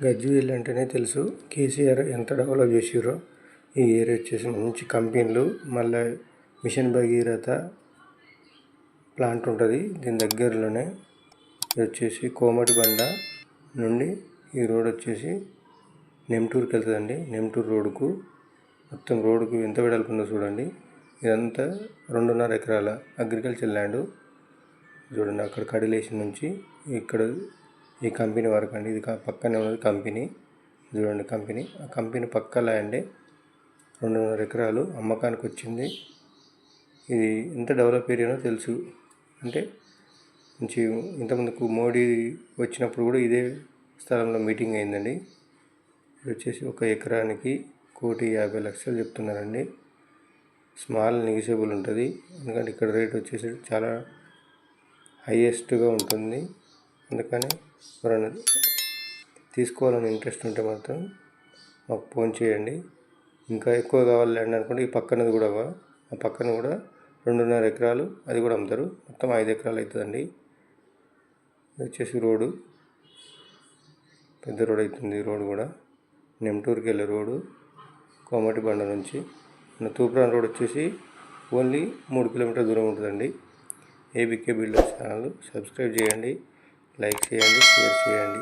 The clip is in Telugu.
గజ్వేల్ అంటేనే తెలుసు కేసీఆర్ ఎంత డెవలప్ చేసిర్రో. ఈ ఏరియా వచ్చేసి మంచి కంపెనీలు, మళ్ళీ మిషన్ భగీరథ ప్లాంట్ ఉంటుంది దీని దగ్గరలోనే. ఇది వచ్చేసి కోమటిబండ నుండి ఈ రోడ్ వచ్చేసి నెమ్టూరుకి వెళ్తుందండి. నెమ్టూరు రోడ్డుకు మొత్తం రోడ్డుకు ఎంత వెడల్పు ఉందో చూడండి. ఇదంతా 2.5 ఎకరాల అగ్రికల్చర్ ల్యాండ్ చూడండి. అక్కడ కడిలేషన్ నుంచి ఇక్కడ ఈ కంపెనీ వరకు అండి. ఇది పక్కనే ఉన్నది కంపెనీ చూడండి. ఆ కంపెనీ పక్క ల్యాండే 2.5 ఎకరాలు అమ్మకానికి వచ్చింది. ఇది ఎంత డెవలప్ ఏరియానో తెలుసు. అంటే మంచి ఇంతకుముందుకు మోడీ వచ్చినప్పుడు కూడా ఇదే స్థలంలో మీటింగ్ అయిందండి. ఇది వచ్చేసి 1 ఎకరానికి 1,50,00,000 చెప్తున్నారండి. స్మాల్ నెగిషియబుల్ ఉంటుంది, ఎందుకంటే ఇక్కడ రేట్ వచ్చేసి చాలా హైయెస్ట్గా ఉంటుంది. అందుకని ఎవరైనా తీసుకోవాలని ఇంట్రెస్ట్ ఉంటే మాత్రం మాకు ఫోన్ చేయండి. ఇంకా ఎక్కువ కావాలి ల్యాండ్ అనుకుంటే ఈ పక్కనది కూడా, ఆ పక్కన కూడా 2.5 ఎకరాలు అది కూడా అమ్ముతారు. మొత్తం 5 ఎకరాలు అవుతుందండి. ఇది వచ్చేసి రోడ్డు, పెద్ద రోడ్ అవుతుంది. రోడ్డు కూడా నెమ్టూరుకి వెళ్ళే రోడ్డు కోమటిబండ నుంచి. తూప్రాన్ రోడ్ వచ్చేసి ఓన్లీ 3 కిలోమీటర్ దూరం ఉంటుందండి. ఏబీకే బిల్డర్స్ ఛానల్ సబ్స్క్రైబ్ చేయండి, లైక్ చేయండి, షేర్ చేయండి.